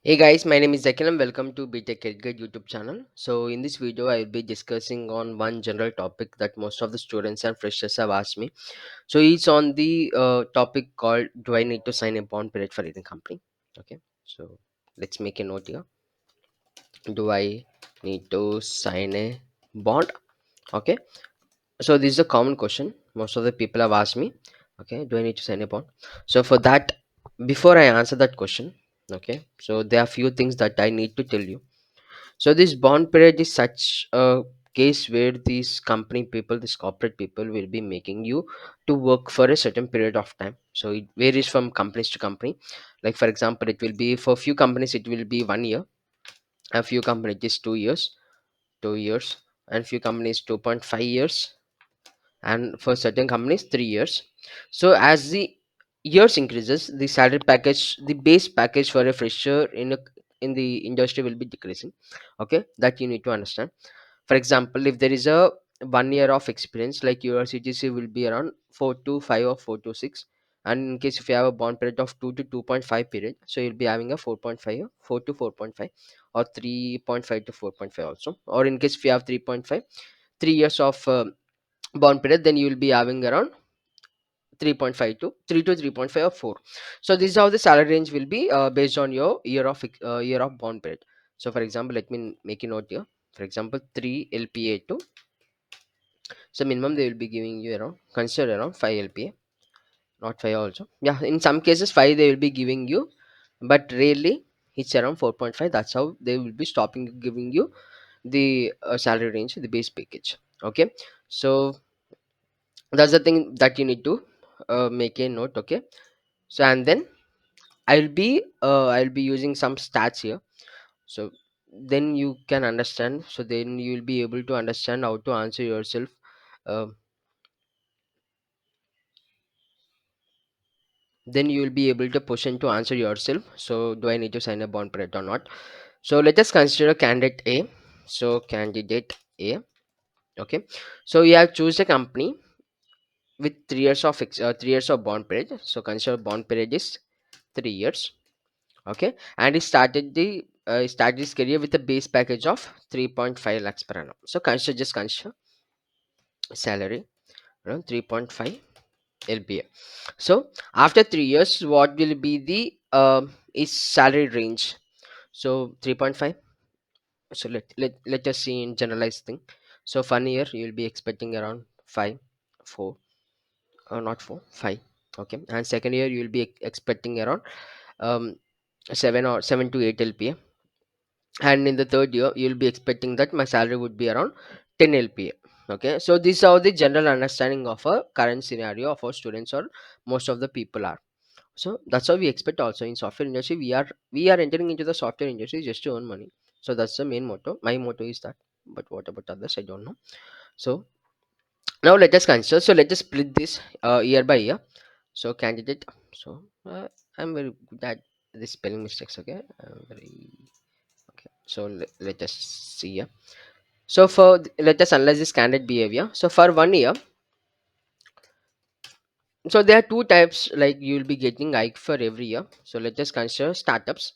Hey guys, my name is Zakil and welcome to btech YouTube channel. So in this video, I will be discussing on one general topic that most of the students and freshers have asked me. So it's on the topic called, do I need to sign a bond period for any company? Okay, so let's make a note here. Do I need to sign a bond? Okay, so this is a common question most of the people have asked me. Okay, do I need to sign a bond? So for that, before I answer that question, okay, so there are few things that I need to tell you. So this bond period is such a case where these company people, these corporate people will be making you to work for a certain period of time. So it varies from companies to company. Like for example, it will be for few companies it will be 1 year, a few companies is 2 years, 2 years, and few companies 2.5 years, and for certain companies 3 years. So as the years increases, the salary package, the base package for a fresher in the industry will be decreasing. Okay, that you need to understand. For example, if there is a 1 year of experience, like your CTC will be around 4 to 5 or 4 to 6. And in case if you have a bond period of 2 to 2.5 period, so you'll be having a 4.5 or 4 to 4.5, or 3.5 to 4.5 also. Or in case if you have 3.5, 3 years of bond period, then you will be having around 3.5 to 3 to 3.5 or 4. So this is how the salary range will be based on your year of bond period. So for example, let me make a note here. For example, 3 LPA to, so minimum they will be giving you around, consider around 5 LPA, not 5 also. Yeah, in some cases 5 they will be giving you, but rarely it's around 4.5. That's how they will be stopping giving you the salary range, the base package. Okay, so that's the thing that you need to make a note. Okay, so and then I'll be using some stats here, so then you can understand, so then you will be able to understand how to answer yourself. uh, then you will be able to push in to answer yourself, so do I need to sign a bond period or not? So let us consider candidate A. So candidate A, okay, so you have choose a company with 3 years of bond period. So consider bond period is 3 years. Okay, and he started his career with a base package of 3.5 lakhs per annum. So consider, just consider salary around 3.5 LPA. So after 3 years, what will be the is salary range? So 3.5. So let us see in generalized thing. So for 1 year you will be expecting around 5, 4, or not 4, 5. Okay, and second year you will be expecting around um 7 to 8 LPA, and in the third year you'll be expecting that my salary would be around 10 LPA. Okay, so these are the general understanding of a current scenario of our students, or most of the people are. So that's how we expect also in software industry. We are entering into the software industry just to earn money. So that's the main motto. My motto is that, but what about others, I don't know. So now let us consider, so let us split this year by year. So candidate, so I'm very good at the spelling mistakes. Okay, I'm very okay. So let us see here. So let us analyze this candidate behavior. So for 1 year, so there are two types, like you will be getting hike for every year. So let us consider startups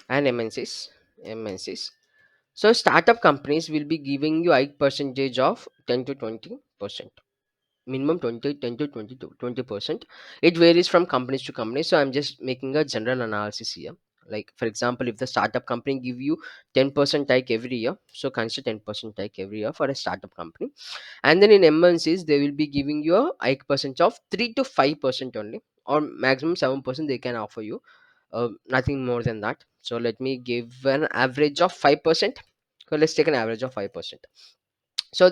and MNCs. So startup companies will be giving you hike percentage of 10 to 20%. Minimum 20, 10 to 20 to 20%. It varies from companies to companies, so I'm just making a general analysis here. Like for example, if the startup company give you 10% hike every year, so consider 10% hike every year for a startup company. And then in MNCs they will be giving you a hike percentage of 3 to 5% only, or maximum 7% they can offer you, nothing more than that. So let me give an average of 5%. So let's take an average of 5%. So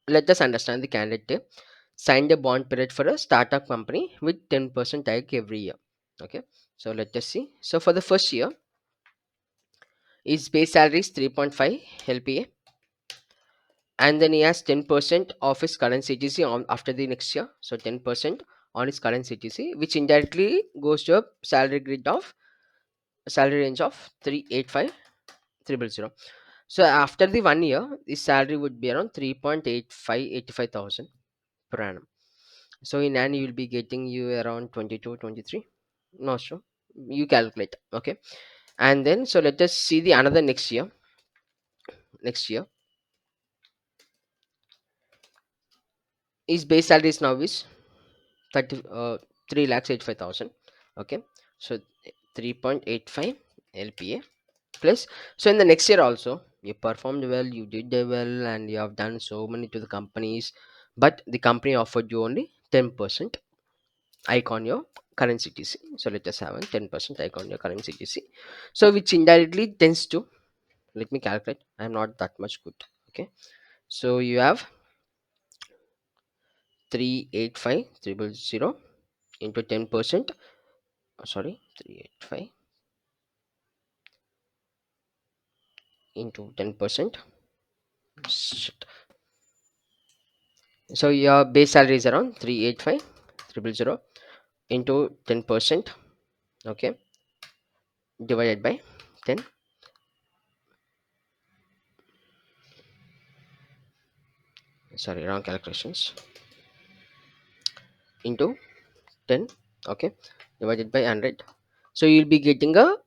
let us understand the candidate signed a bond period for a startup company with 10% hike every year. Okay, so let us see. So for the first year, his base salary is 3.5 LPA, and then he has 10% of his current CTC on after the next year. So 10% on his current CTC, which indirectly goes to a salary range of 385,300. So after the 1 year, his salary would be around 3.85 per annum. So in an you will be getting you around 22, 23. Not sure. you calculate. Okay, and then so let us see the another next year his base salary is now is 30 3 lakhs 85,000. Okay, so 3.85 lpa plus. So in the next year also you performed well, you did well, and you have done so many to the companies, but the company offered you only 10% hike on your current ctc. So let us have a 10% hike on your current ctc, so which indirectly tends to, let me calculate, I'm not that much good. Okay, so you have 385,000 into 10%. Sorry, 385 into 10%. Shit. So your base salary is around 385,000 into 10%. Okay, divided by 10. Sorry, wrong calculations. Into 10. Okay, divided by 100. So you'll be getting an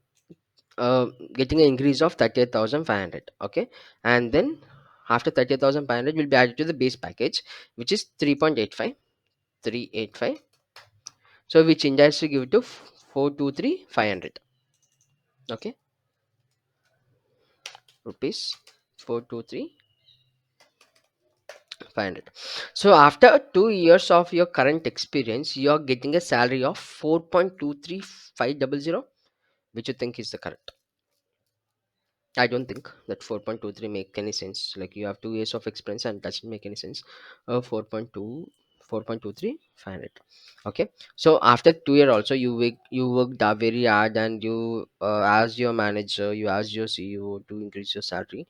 increase of 38,500. Okay, and then after 38,500 will be added to the base package, which is 3.85. So which indirectly give to 423,500. Okay, rupees 423,500. So after 2 years of your current experience, you are getting a salary of 4.23500, which you think is the correct? I don't think that 4.23 make any sense. Like you have 2 years of experience and doesn't make any sense. 4.2, 4.23500. Okay. So after 2 year also you worked very hard, and you asked your manager, you asked your CEO to increase your salary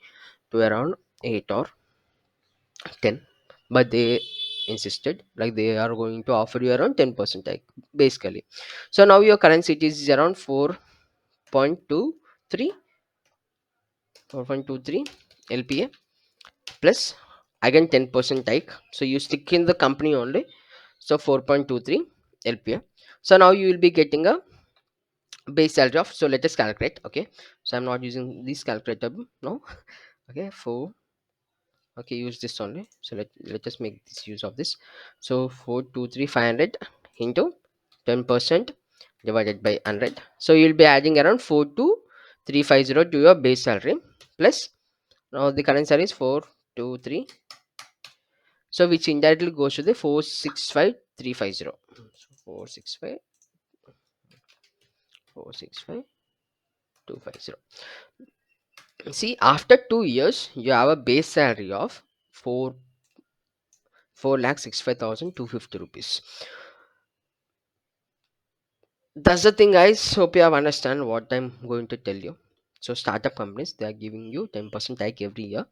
to around 8 or 10, but they insisted like they are going to offer you around 10% like basically. So now your current city is around 4.23 4.23 lpa plus again 10% hike, so you stick in the company only. So 4.23 lpa. So now you will be getting a base salary of, so let us calculate. Okay, so I'm not using this calculator now. Okay, okay, use this only. So let us make this use of this. So 423,500 into 10% divided by 100. So you'll be adding around 42350 to your base salary plus. Now the current salary is 423, so which indirectly goes to the 465,350. So 465,250. See, after 2 years you have a base salary of 4,65,250 rupees. That's the thing, guys. Hope you have understand what I'm going to tell you. So startup companies, they are giving you 10% hike every year,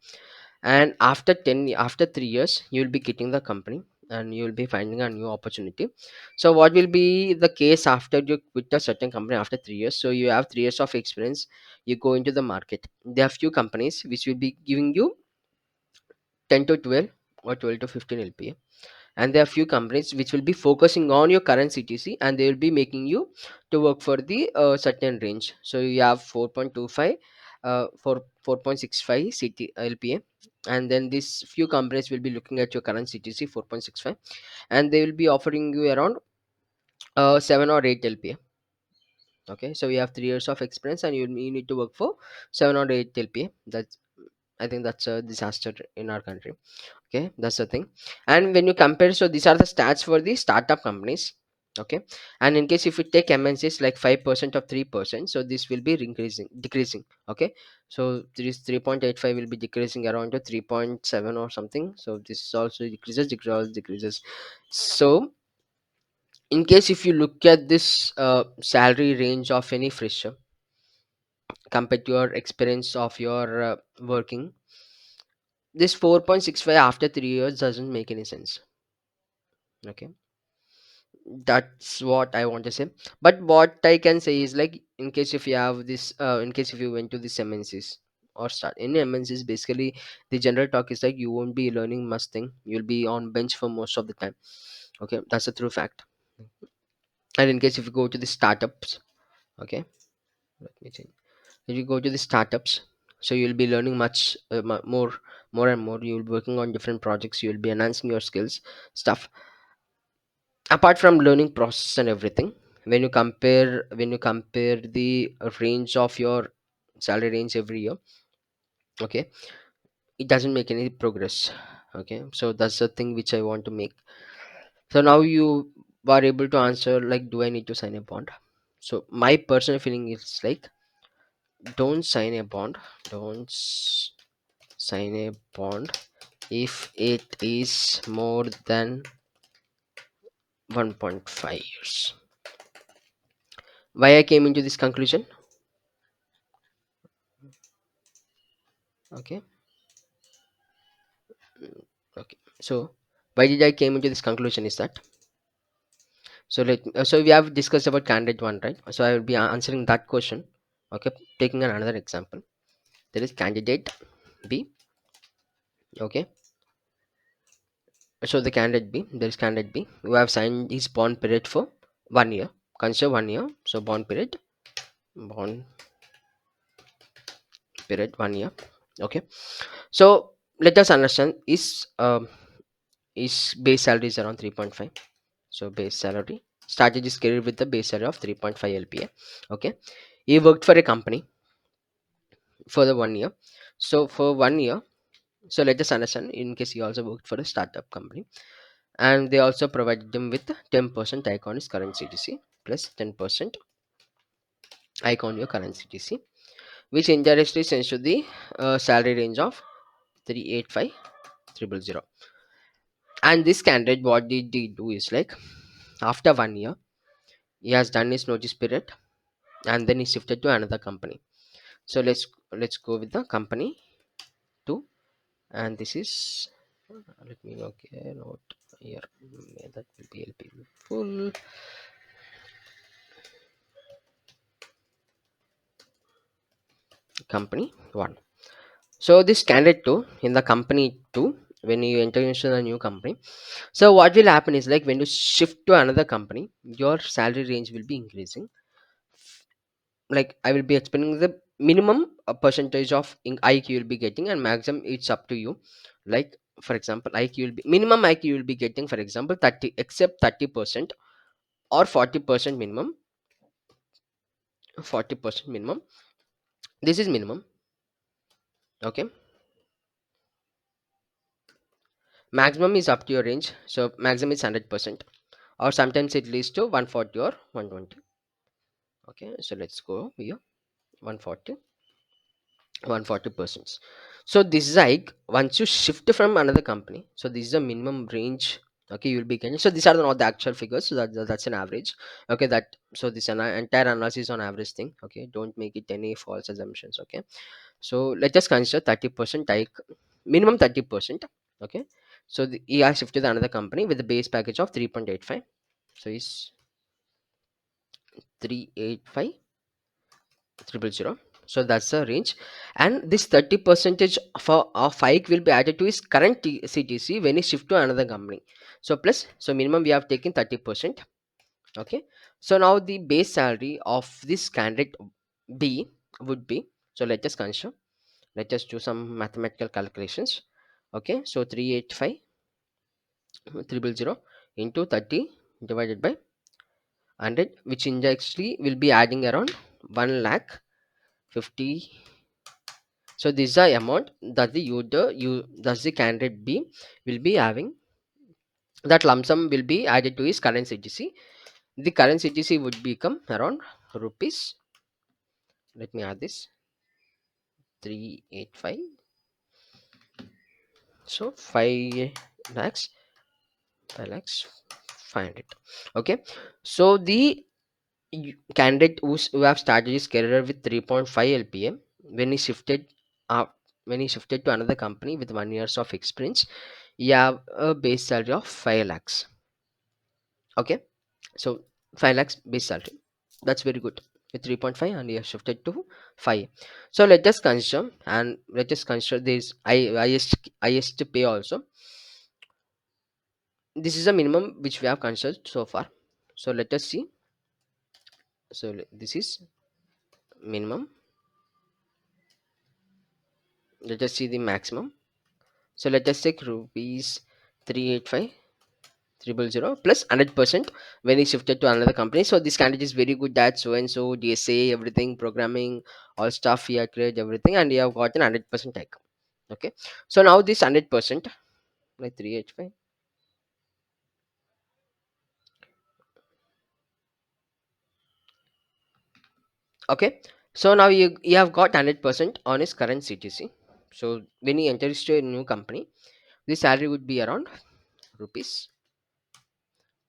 and after 3 years you will be quitting the company and you will be finding a new opportunity. So what will be the case after you quit a certain company after 3 years? So you have 3 years of experience, you go into the market. There are few companies which will be giving you 10 to 12 or 12 to 15 lpa, and there are few companies which will be focusing on your current ctc and they will be making you to work for the certain range. So you have 4.25 for 4.65 ct lpa, and then these few companies will be looking at your current ctc 4.65, and they will be offering you around 7 or 8 lpa. Okay, so you have 3 years of experience and you need to work for 7 or 8 lpa. That's, I think that's a disaster in our country. Okay, that's the thing. And when you compare, so these are the stats for the startup companies. Okay, and in case if you take mncs like 5% of 3%, so this will be decreasing. Okay, so this 3.85 will be decreasing around to 3.7 or something. So this also decreases. So in case if you look at this salary range of any fresher compared to your experience of your working, this 4.65 after 3 years doesn't make any sense. Okay, that's what I want to say. But what I can say is like, in case if you have this in case if you went to this mncs or start in mncs, basically the general talk is like you won't be learning much thing, you'll be on bench for most of the time. Okay, that's a true fact. And in case if you go to the startups, Okay, let me change. If you go to the startups, so you'll be learning much more and more. You'll be working on different projects. You'll be enhancing your skills, stuff. Apart from learning process and everything, when you compare the range of your salary range every year, okay, it doesn't make any progress. Okay, so that's the thing which I want to make. So now you are able to answer like, do I need to sign a bond? So my personal feeling is like, don't sign a bond. Don't sign a bond if it is more than 1.5 years. Why I came into this conclusion? Okay, okay. So why did I came into this conclusion is that, so we have discussed about candidate one, right? So I will be answering that question. Okay, taking another example. There is candidate B. Okay, so the candidate B, there is candidate B who have signed his bond period for 1 year. Consider 1 year. So bond period 1 year. Okay. So let us understand is base salary is around 3.5. So base salary started his career with the base salary of 3.5 LPA. Okay. He worked for a company for the 1 year. So for 1 year, so let us understand in case he also worked for a startup company, and they also provided him with 10% hike on his current CTC plus 10% hike on your current CTC, which indirectly sends to the salary range of 385,000. And this candidate, what did he do is like, after 1 year, he has done his notice period, and then he shifted to another company. So let's go with the company two, and this is let me okay note here. That will be LP full company one. So this candidate two in the company two, when you enter into the new company, so what will happen is like, when you shift to another company, your salary range will be increasing. Like I will be explaining the minimum percentage of IQ you'll be getting, and maximum it's up to you. Like for example, IQ will be minimum IQ you'll be getting, for example 30, except 30% or 40% minimum. 40% minimum. This is minimum. Okay. Maximum is up to your range. So maximum is 100%, or sometimes it leads to 140 or 120. Okay, so let's go here. 140, 140%. So this is like, once you shift from another company, so this is a minimum range. Okay, you'll be getting. So these are not the actual figures, so that's an average. Okay, that, so this entire analysis on average thing. Okay, don't make it any false assumptions. Okay, so let's just consider 30% hike, minimum 30%. Okay, so he has shifted to another company with the base package of 3.85. So is 385,000. So that's the range, and this 30 percentage for of hike will be added to his current CTC when he shift to another company. So plus, so minimum we have taken 30%. Okay, so now the base salary of this candidate B would be, so let us consider, let us do some mathematical calculations. Okay, so 385,000 into 30 divided by 100, which indirectly will be adding around 1 lakh 50. So this is the amount that the candidate B will be having. That lump sum will be added to his current CTC. The current CTC would become around rupees. Let me add this, 385. So 5 lakhs, 5 lakhs 500. Okay. So the candidate who have started his career with 3.5 LPM, when he shifted uh, when he shifted to another company with 1 years of experience, he have a base salary of 5 lakhs. Okay, so 5 lakhs base salary, that's very good. With 3.5 and he has shifted to 5. So let us consider, and let us consider this highest pay also. This is a minimum which we have considered so far. So let us see So this is minimum. Let us see the maximum. So let us take rupees 385 triple zero plus 100% when he shifted to another company. So this candidate is very good at so and so DSA, everything, programming, all stuff he had created everything, and he have gotten 100% take. Okay, so now this 100%, like 385. Okay, so now you have got 100% on his current CTC. So when he enters to a new company, the salary would be around rupees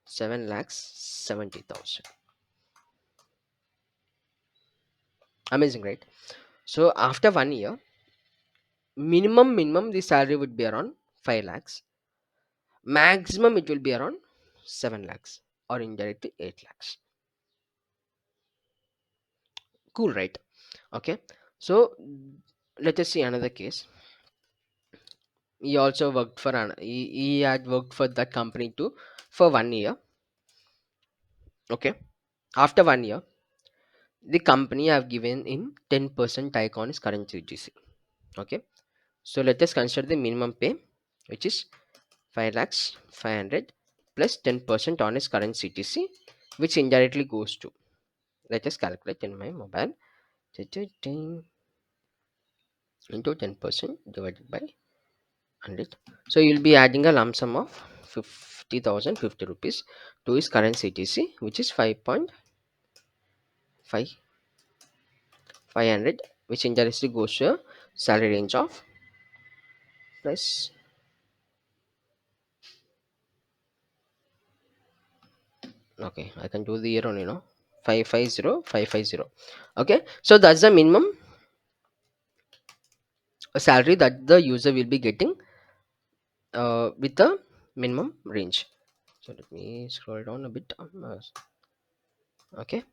7,70,000. Amazing, right? So after 1 year, minimum the salary would be around 5 lakhs. Maximum it will be around 7 lakhs or indirectly 8 lakhs. Cool, right? Okay, so let us see another case. He also worked for he had worked for that company too for 1 year. Okay, after 1 year, the company have given him 10% hike on his current CTC. Okay, so let us consider the minimum pay, which is 5 lakhs 500 plus 10% on his current CTC, which indirectly goes to, let us calculate in my mobile, into 10% divided by 100. So you'll be adding a lump sum of 50,050 rupees to his current CTC, which is 5.5 500, which indirectly goes to a salary range of plus. Okay, I can do the year on, 550,550. Okay, so that's the minimum salary that the user will be getting with the minimum range. So let me scroll down a bit. Okay,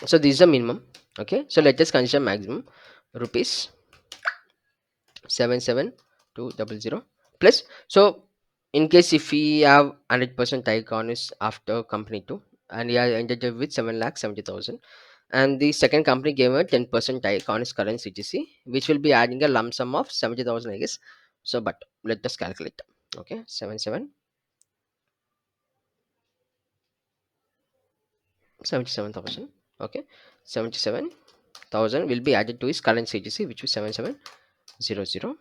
so this is the minimum. Okay, so let us consider maximum rupees 77200 plus. So in case if we have 100% icon is after company 2, and he has ended up with 7,70,000, and the second company gave a 10% icon is current CTC, which will be adding a lump sum of 70,000, I guess. So but let us calculate. Okay, 77,000. Okay, 77,000 will be added to his current CTC, which is 7700.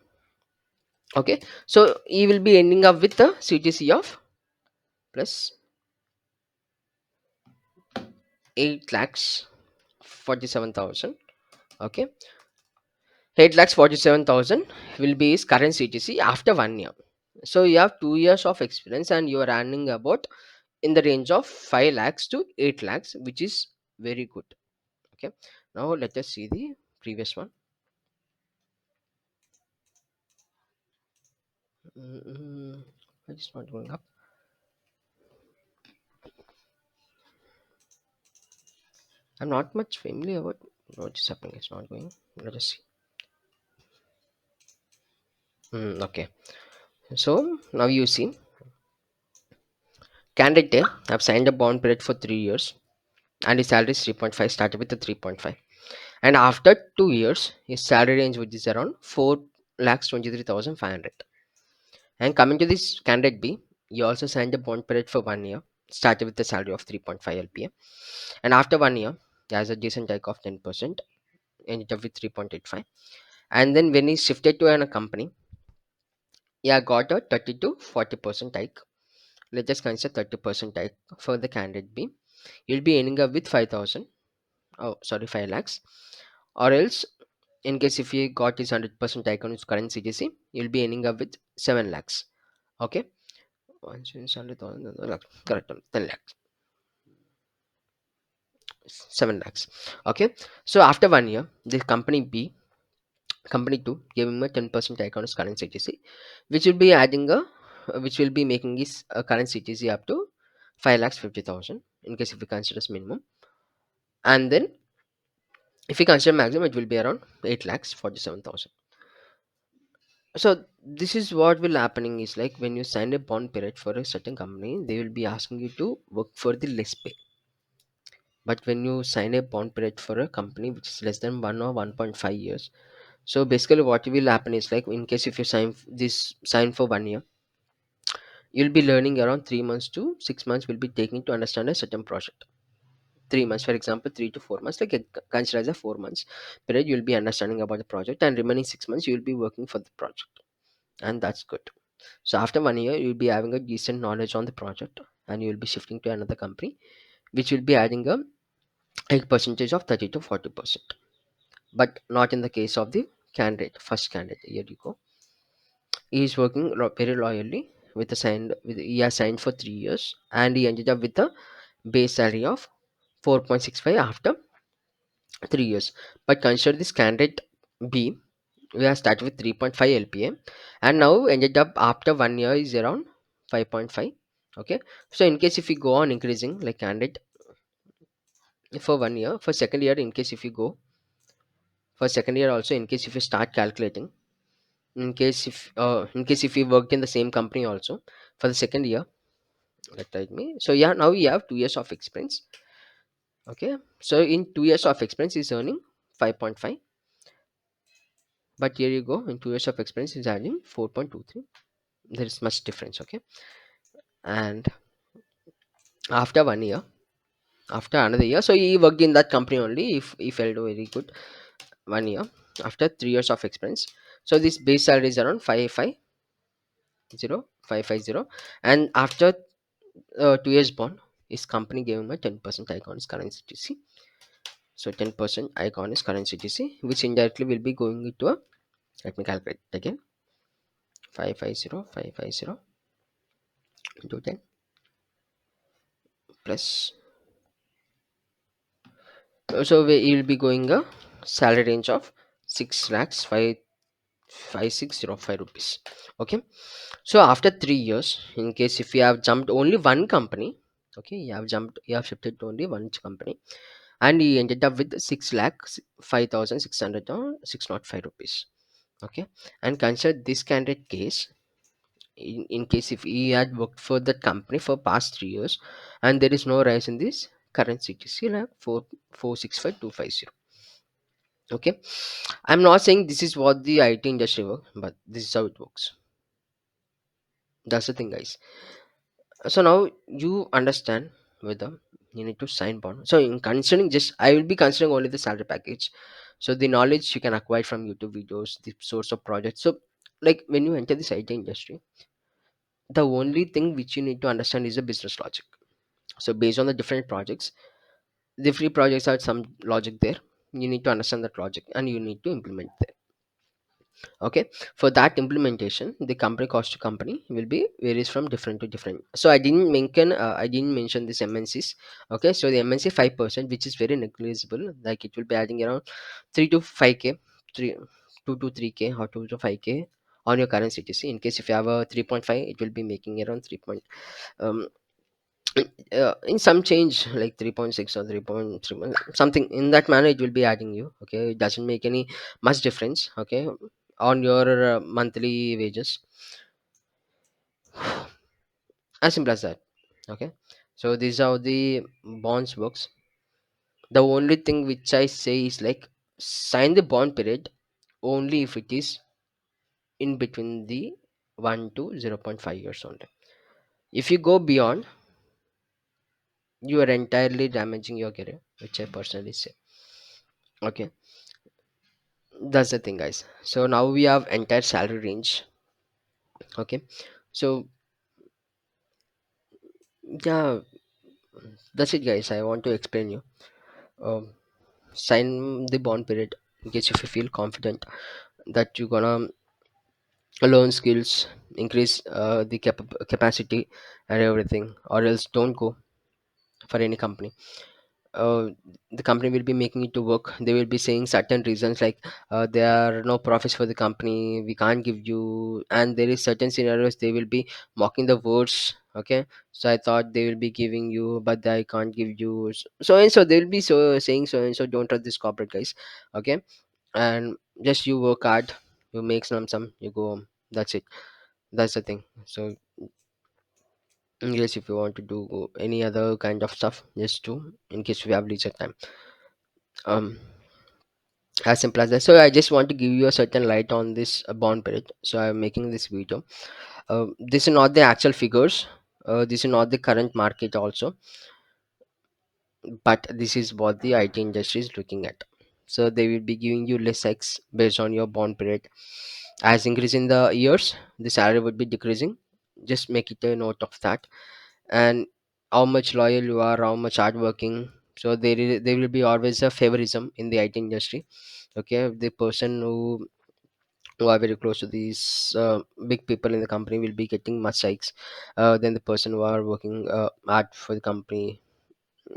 Okay, so he will be ending up with a CTC of plus 8 lakhs 47,000. Okay, 8 lakhs 47,000 will be his current CTC after 1 year. So you have 2 years of experience and you are earning about in the range of 5 lakhs to 8 lakhs, which is very good. Okay, now let us see the previous one. Mm, why is not going up? I'm not much familiar about what is happening. It's not going. Let us see. Okay, so now you see candidate have signed a bond period for 3 years, and his salary is 3.5, started with the 3.5, and after 2 years his salary range which is around 4 lakhs 23,500. And coming to this candidate B, he also signed a bond period for 1 year, started with the salary of 3.5 LPA, and after 1 year he has a decent hike of 10%, ended up with 3.85. And then when he shifted to a company, he had got a 30 to 40% hike. Let's just consider 30% hike for the candidate B. You'll be ending up with 5,000, oh sorry, 5 lakhs. Or else, in case if he got his 100% hike on his current CTC, you'll be ending up with 7 lakhs. Okay, 100,000 correct, 10 lakhs, 7 lakhs. Okay, so after 1 year the company B, company 2 gave him a 10% hike on his current CTC, which will be adding a which will be making his current CTC up to 5 lakhs 50,000 in case if we consider as minimum. And then if we consider maximum, it will be around 8 lakhs 47,000. So this is what will happening is like when you sign a bond period for a certain company, they will be asking you to work for the less pay. But when you sign a bond period for a company which is less than 1 or 1.5 years, so basically what will happen is like in case if you sign for 1 year, you'll be learning around 3 months to 6 months will be taking to understand a certain project. 3 months, for example, 3 to 4 months, like consider as a 4 months period, you'll be understanding about the project, and remaining 6 months you'll be working for the project, and that's good. So after 1 year, you'll be having a decent knowledge on the project, and you'll be shifting to another company, which will be adding a percentage of 30 to 40%. But not in the case of the candidate, first candidate. Here you go. He is working very loyally he has signed for 3 years, and he ended up with a base salary of 4.65 after 3 years. But consider this candidate B, we have started with 3.5 LPA, and now ended up after 1 year is around 5.5. Okay, so in case if we go on increasing like candidate for 1 year, for second year, in case if you go for second year also, in case if you start calculating, in case if we worked in the same company also for the second year, let me, so yeah, now we have 2 years of experience. Okay, so in 2 years of experience is earning 5.5, but here you go, in 2 years of experience is earning 4.23. There is much difference. Okay, and after 1 year, after another year, so he worked in that company only if he felt very good. 1 year after 3 years of experience, so this base salary is around 550, and after 2 years bond, his company gave him a 10% icon is current CTC. So 10% icon is current CTC, which indirectly will be going into a, let me calculate again, 550 into 10 plus, so he will be going a salary range of 6 lakhs 5605 rupees. Okay, so after 3 years, in case if you have jumped only one company, okay, you have shifted to only one company, and he ended up with 6 lakhs 5600 or 605 rupees. Okay, and consider this candidate case, in case if he had worked for that company for past 3 years, and there is no rise in this current CTC like 4465250. Okay, I'm not saying this is what the IT industry work, but this is how it works. That's the thing, guys. So now you understand whether you need to sign bond. So in considering, just I will be considering only the salary package. So the knowledge you can acquire from YouTube videos, the source of projects. So like when you enter this IT industry, the only thing which you need to understand is the business logic. So based on the different projects, the free projects are some logic there. You need to understand that logic and you need to implement that. Okay, for that implementation, the company cost to company will be varies from different to different. So I didn't mention this MNCs. Okay, so the MNC 5%, which is very negligible, like it will be adding around 3 to 5k, 3 2 to 3k or 2 to 5k on your current CTC. In case if you have a 3.5, it will be making around 3 point um in some change like 3.6 or 3.3 something in that manner, it will be adding you. Okay, it doesn't make any much difference. Okay, on your monthly wages, as simple as that. Okay, so this is how the bonds works. The only thing which I say is like sign the bond period only if it is in between the 1 to 0.5 years only. If you go beyond, you are entirely damaging your career, which I personally say. Okay, that's the thing, guys. So now we have entire salary range. Okay, so yeah, that's it, guys. I want to explain you. um, Sign the bond period in case if you feel confident that you're gonna learn skills, increase the capacity and everything, or else don't go for any company. uh, the company will be making it to work. They will be saying certain reasons like there are no profits for the company, we can't give you, and there is certain scenarios they will be mocking the words. Okay, so I thought they will be giving you, but I can't give you, so and so they will be so saying so and so. Don't trust this corporate, guys. Okay, and just you work hard, you make some, you go home. That's it. That's the thing. So in case if you want to do any other kind of stuff, just do in case we have leisure time. Um, as simple as that. So I just want to give you a certain light on this bond period. So I'm making this video. This is not the actual figures. This is not the current market also, but this is what the IT industry is looking at. So they will be giving you less X based on your bond period. As increase in the years, the salary would be decreasing. Just make it a note of that. And how much loyal you are, how much hardworking. So there will be always a favorism in the IT industry. Okay, the person who are very close to these big people in the company will be getting much hikes than the person who are working hard for the company.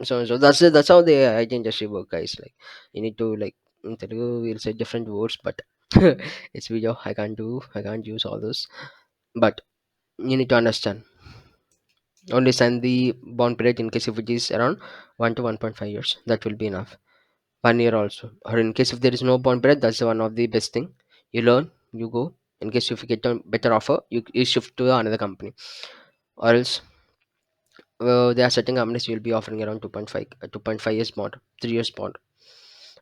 So that's how the IT industry work, guys. Like you need to like in Telugu we'll say different words, but it's video. I can't use all those. But you need to understand. Only send the bond period in case if it is around 1 to 1.5 years. That will be enough. 1 year also. Or in case if there is no bond period, that's one of the best thing. You learn, you go. In case if you get a better offer, you shift to another company. Or else there are certain companies will be offering around 2.5 years bond, 3 years bond.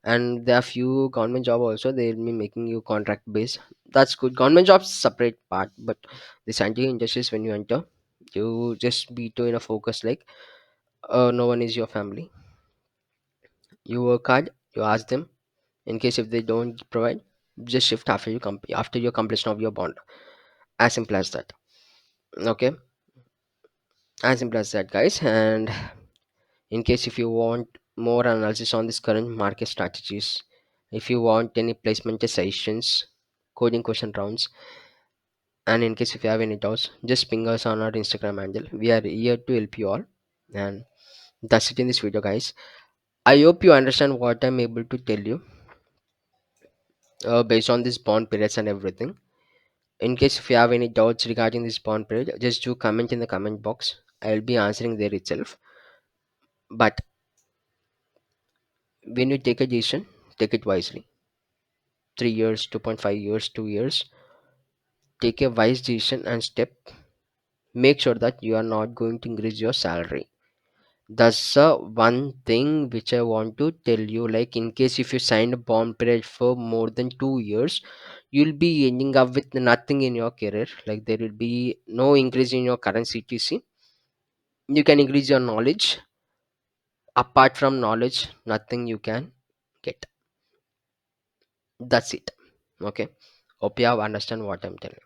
And there are few government job also they will be making you contract based. That's good. Government jobs separate part, but the scientific industries when you enter, you just be to in a focus like no one is your family. You work hard, you ask them. In case if they don't provide, just shift after after your completion of your bond. As simple as that. Okay, as simple as that, guys. And in case if you want more analysis on this current market strategies, if you want any placement sessions, coding question rounds, and in case if you have any doubts, just ping us on our Instagram handle. We are here to help you all. And that's it in this video, guys. I hope you understand what I'm able to tell you based on this bond periods and everything. In case if you have any doubts regarding this bond period, just do comment in the comment box. I'll be answering there itself. But when you take a decision, take it wisely. 3 years, 2.5 years, 2 years. Take a wise decision and step. Make sure that you are not going to increase your salary. That's one thing which I want to tell you. Like in case if you signed a bond period for more than 2 years, you'll be ending up with nothing in your career. Like there will be no increase in your current CTC. You can increase your knowledge. Apart from knowledge, nothing you can get. That's it. Okay. Hope you have understand what I'm telling.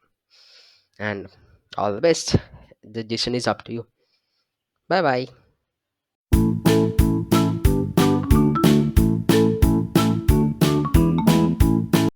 And all the best. The decision is up to you. Bye bye.